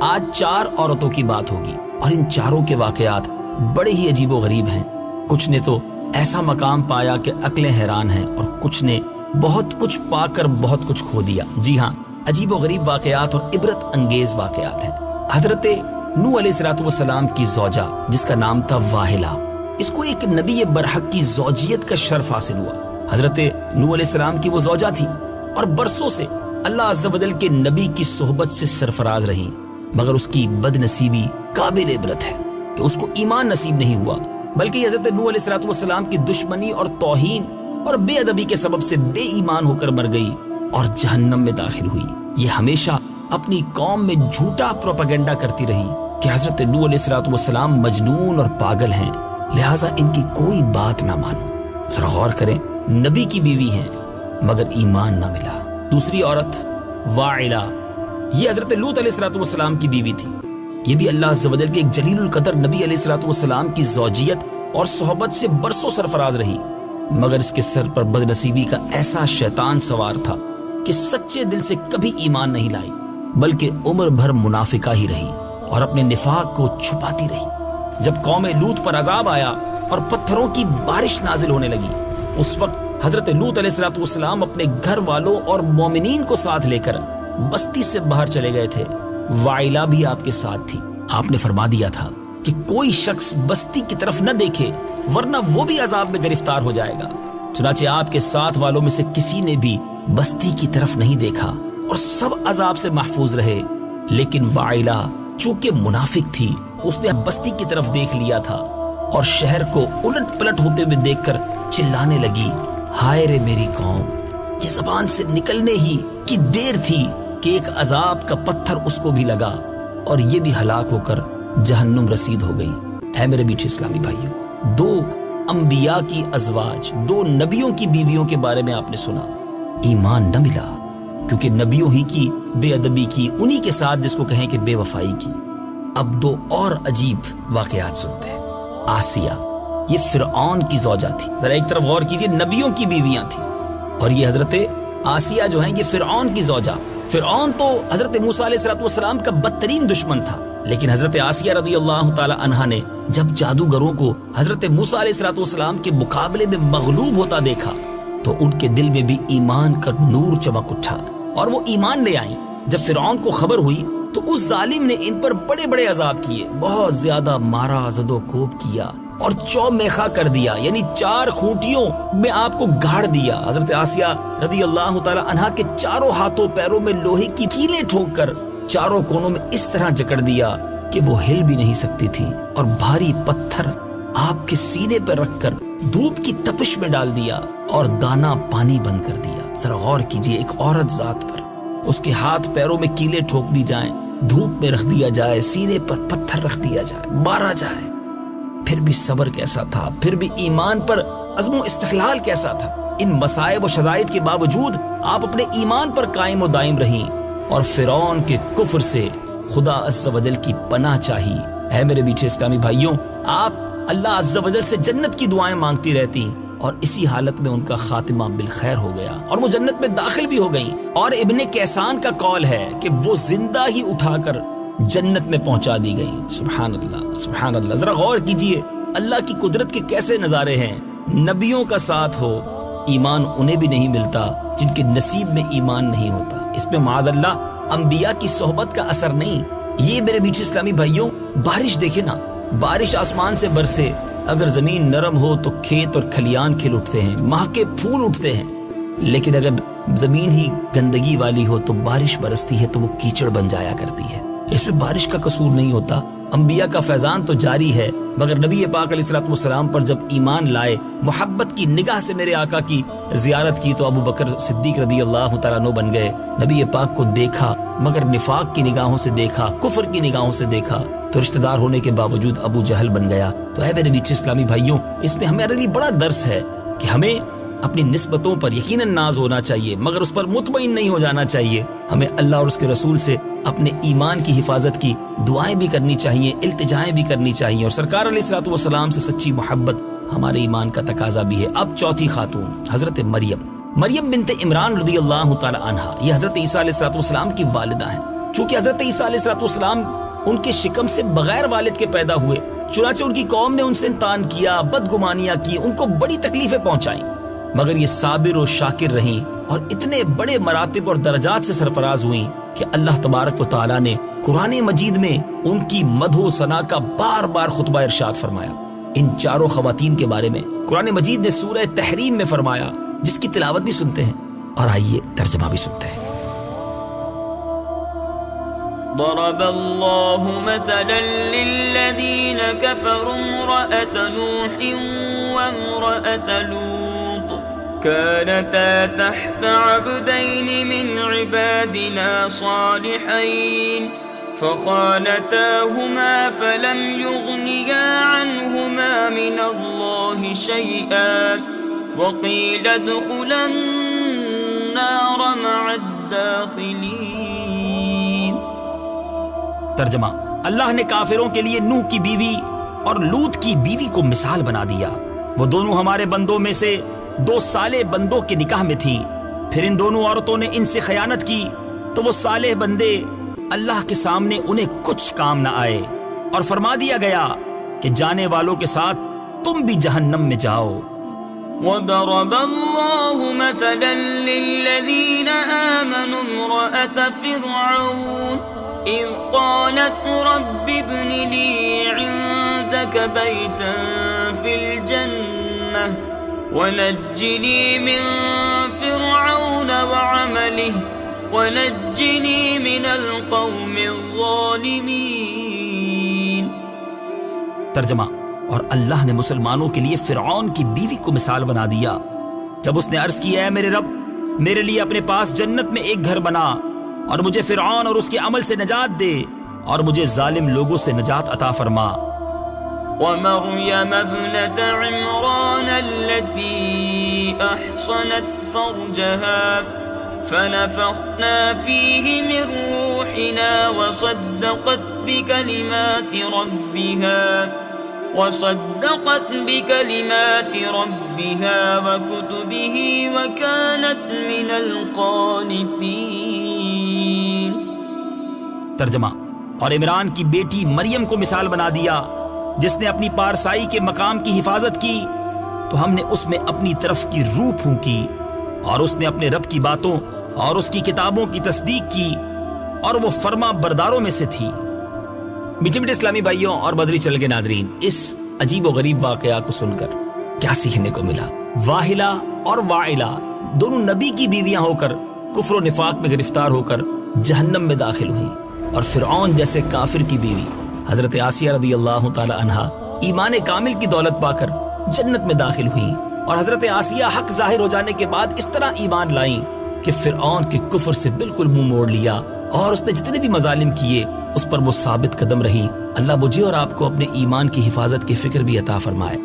آج 4 عورتوں کی بات ہوگی اور ان چاروں کے واقعات بڑے ہی عجیب و غریب ہیں۔ کچھ نے تو ایسا مقام پایا کہ عقلیں حیران ہیں، اور کچھ نے بہت کچھ پا کر بہت کچھ کھو دیا۔ جی ہاں، عجیب و غریب واقعات اور عبرت انگیز واقعات ہیں۔ حضرت نوح علیہ السلام کی زوجہ جس کا نام تھا واحلہ، اس کو ایک نبی برحق کی زوجیت کا شرف حاصل ہوا۔ حضرت نوح علیہ السلام کی وہ زوجہ تھی اور برسوں سے اللہ عز و جل کے نبی کی صحبت سے سرفراز رہی، مگر اس کی بد نصیبی قابل عبرت ہے کہ اس کو ایمان نصیب نہیں ہوا، بلکہ حضرت نوح علیہ السلام کی دشمنی اور توہین اور بے ادبی کے سبب سے بے ایمان ہو کر مر گئی اور جہنم میں داخل ہوئی۔ یہ ہمیشہ اپنی قوم میں جھوٹا پروپیگنڈا کرتی رہی کہ حضرت نوح علیہ السلام مجنون اور پاگل ہیں، لہٰذا ان کی کوئی بات نہ مانو۔ ذرا غور کریں، نبی کی بیوی ہیں مگر ایمان نہ ملا۔ دوسری عورت واعلہ، یہ حضرت لوط علیہ السلام کی بیوی تھی۔ یہ بھی اللہ عز و جل کے ایک جلیل القدر نبی علیہ السلام کی زوجیت اور صحبت سے برسوں سرفراز رہی، مگر اس کے سر پر بد نصیبی کا ایسا شیطان سوار تھا کہ سچے دل سے کبھی ایمان نہیں لائی، بلکہ عمر بھر منافقہ ہی رہی اور اپنے نفاق کو چھپاتی رہی۔ جب قوم لوط پر عذاب آیا اور پتھروں کی بارش نازل ہونے لگی، اس وقت حضرت لوط علیہ السلام اپنے گھر والوں اور مومنین کو ساتھ لے کر بستی سے باہر چلے گئے تھے۔ واعلہ بھی آپ کے ساتھ تھی۔ آپ نے فرما دیا تھا کہ کوئی شخص بستی کی طرف نہ دیکھے ورنہ وہ بھی عذاب میں گرفتار ہو جائے گا۔ چنانچہ آپ کے ساتھ والوں میں سے کسی نے بھی بستی کی طرف نہیں دیکھا اور سب عذاب سے محفوظ رہے، لیکن واعلہ چونکہ منافق تھی، اس نے بستی کی طرف دیکھ لیا تھا اور شہر کو الٹ پلٹ ہوتے ہوئے دیکھ کر چلانے لگی، ہائے رے میری قوم۔ یہ زبان سے نکلنے ہی کی دیر تھی کہ ایک عذاب کا پتھر اس کو بھی لگا اور یہ بھی ہلاک ہو کر جہنم رسید ہو گئی۔ اے میرے میٹھے اسلامی بھائیوں، 2 انبیاء کی ازواج، 2 نبیوں کی بیویوں کے بارے میں آپ نے سنا، ایمان نہ ملا کیونکہ نبیوں ہی کی بے ادبی کی، انہی کے ساتھ جس کو کہیں کہ بے وفائی کی۔ اب 2 اور عجیب واقعات سنتے ہیں۔ آسیہ، یہ فرعون کی زوجہ تھی۔ ذرا ایک طرف غور کیجئے، نبیوں کی بیویاں تھیں اور یہ حضرت آسیہ جو ہیں یہ فرعون کی زوجہ۔ فرعون تو حضرت موسیٰ علیہ السلام کا بدترین دشمن تھا، لیکن حضرت آسیہ رضی اللہ تعالی عنہا نے جب جادوگروں کو حضرت موسیٰ علیہ السلام کے مقابلے میں مغلوب ہوتا دیکھا تو ان کے دل میں بھی ایمان کا نور چمک اٹھا اور وہ ایمان لے آئیں۔ جب فرعون کو خبر ہوئی تو اس ظالم نے ان پر بڑے بڑے عذاب کیے، بہت زیادہ مارا، زد و کوب کیا اور چومیخا کر دیا، یعنی 4 خونٹیوں میں آپ کو گاڑ دیا۔ حضرت آسیہ رضی اللہ تعالی عنہا کے چاروں ہاتھوں پیروں میں لوہے کی کیلیں ٹھوک کر چاروں کونوں میں اس طرح جکڑ دیا کہ وہ ہل بھی نہیں سکتی تھی، اور بھاری پتھر آپ کے سینے پر رکھ کر دھوپ کی تپش میں ڈال دیا اور دانا پانی بند کر دیا۔ ذرا غور کیجئے، ایک عورت ذات پر اس کے ہاتھ پیروں میں کیلیں ٹھوک دی جائیں، دھوپ میں رکھ دیا جائے، سینے پر پتھر رکھ دیا جائے، مارا جائے، پھر بھی صبر کیسا تھا، پھر بھی ایمان پر عزم و استقلال کیسا تھا۔ ان مصائب و شدائد کے باوجود آپ اپنے ایمان پر قائم و دائم رہیں اور فرعون کے کفر سے خدا عز و جل کی پناہ چاہی۔ اے میرے میٹھے اسلامی بھائیوں، آپ اللہ عز و جل سے جنت کی دعائیں مانگتی رہتی اور اسی حالت میں ان کا خاتمہ بالخیر ہو گیا اور وہ جنت میں داخل بھی ہو گئیں۔ اور ابن کیسان کا قول ہے کہ وہ زندہ ہی اٹھا کر جنت میں پہنچا دی گئی۔ سبحان اللہ، سبحان اللہ۔ ذرا غور کیجئے، اللہ کی قدرت کے کیسے نظارے ہیں۔ نبیوں کا ساتھ ہو، ایمان انہیں بھی نہیں ملتا جن کے نصیب میں ایمان نہیں ہوتا۔ اس میں معاذ اللہ انبیاء کی صحبت کا اثر نہیں۔ یہ میرے میٹھے اسلامی بھائیوں، بارش دیکھیں نا، بارش آسمان سے برسے، اگر زمین نرم ہو تو کھیت اور کھلیان کھل اٹھتے ہیں، مہکے پھول اٹھتے ہیں، لیکن اگر زمین ہی گندگی والی ہو تو بارش برستی ہے تو وہ کیچڑ بن جایا کرتی ہے۔ اس میں بارش کا قصور نہیں ہوتا، انبیاء کا فیضان تو جاری ہے، مگر نبی پاک علیہ السلام پر جب ایمان لائے، محبت کی نگاہ سے میرے آقا کی زیارت کی تو ابو بکر صدیق رضی اللہ تعالیٰ عنہ بن گئے۔ نبی پاک کو دیکھا مگر نفاق کی نگاہوں سے دیکھا، کفر کی نگاہوں سے دیکھا تو رشتہ دار ہونے کے باوجود ابو جہل بن گیا۔ تو اے میرے میٹھے اسلامی بھائیوں، اس میں ہمارے لیے بڑا درس ہے کہ ہمیں اپنی نسبتوں پر یقیناً ناز ہونا چاہیے، مگر اس پر مطمئن نہیں ہو جانا چاہیے۔ ہمیں اللہ اور اس کے رسول سے اپنے ایمان کی حفاظت کی دعائیں بھی کرنی چاہیے، التجائیں بھی کرنی چاہیے، اور سرکار علیہ السلام سے سچی محبت ہمارے ایمان کا تقاضا بھی ہے۔ اب چوتھی خاتون حضرت مریم بنت عمران رضی اللہ تعالی عنہا، یہ حضرت عیسیٰ علیہ السلام کی والدہ ہیں۔ چونکہ حضرت عیسیٰ علیہ السلام ان کے شکم سے بغیر والد کے پیدا ہوئے، چنانچہ ان کی قوم نے ان سے انتان کیا، بدگمانیاں کی، ان کو بڑی تکلیفیں پہنچائیں، مگر یہ صابر و شاکر رہیں اور اتنے بڑے مراتب اور درجات سے سرفراز ہوئیں کہ اللہ تبارک و تعالیٰ نے قرآن مجید میں ان کی مدح و ثنا کا بار بار خطبہ ارشاد فرمایا۔ ان چاروں خواتین کے بارے میں قرآن مجید نے سورہ تحریم میں فرمایا، جس کی تلاوت بھی سنتے ہیں اور آئیے ترجمہ بھی سنتے ہیں۔ ضرب الله مثلا للذين كفروا امرأة نوح وامرأة لوط كانتا تحت عبدين من عبادنا صالحين فخانتاهما فلم يغنيا عنهما من الله شيئا وقيل ادخلا النار مع الداخلين۔ ترجمہ: اللہ نے کافروں کے لیے نوح کی بیوی اور لوط کی بیوی کو مثال بنا دیا۔ وہ دونوں ہمارے بندوں میں سے دو صالح بندوں کے نکاح میں تھیں، پھر ان دونوں عورتوں نے ان سے خیانت کی تو وہ صالح بندے اللہ کے سامنے انہیں کچھ کام نہ آئے، اور فرما دیا گیا کہ جانے والوں کے ساتھ تم بھی جہنم میں جاؤ۔ وضرب الله مثلا للذين آمنوا امرأة فرعون إذ قالت رب ابن لي عندك بيتا في الجنة ونجني من فرعون وعمله ونجني من القوم الظالمين۔ ترجمہ: اور اللہ نے مسلمانوں کے لیے فرعون کی بیوی کو مثال بنا دیا جب اس نے عرض کیا، اے میرے رب، میرے لیے اپنے پاس جنت میں ایک گھر بنا اور مجھے فرعون اور اس کے عمل سے نجات دے اور مجھے ظالم لوگوں سے نجات عطا فرما۔ ومريم ابنة عمران التي أحصنت فرجها فنفخنا فيه من روحنا وصدقت بكلمات ربها وكتبه وكانت من القانتين۔ ترجمہ: اور عمران کی بیٹی مریم کو مثال بنا دیا جس نے اپنی پارسائی کے مقام کی حفاظت کی تو ہم نے اس میں اپنی طرف کی روح پھونکی اور اس نے اپنے رب کی باتوں اور اس کی کتابوں کی تصدیق کی اور وہ فرما برداروں میں سے تھی۔ میٹھے میٹھے اسلامی بھائیوں اور بدری چل کے ناظرین، اس عجیب و غریب واقعہ کو سن کر کیا سیکھنے کو ملا؟ واہلہ اور وائلہ دونوں نبی کی بیویاں ہو کر کفر و نفاق میں گرفتار ہو کر جہنم میں داخل ہوئیں، اور فرعون جیسے کافر کی بیوی حضرت آسیہ رضی اللہ تعالی عنہا ایمان کامل کی دولت پا کر جنت میں داخل ہوئیں، اور حضرت آسیہ حق ظاہر ہو جانے کے بعد اس طرح ایمان لائیں کہ فرعون کے کفر سے بالکل منہ موڑ لیا، اور اس نے جتنے بھی مظالم کیے اس پر وہ ثابت قدم رہی۔ اللہ مجھے اور آپ کو اپنے ایمان کی حفاظت کی فکر بھی عطا فرمائے۔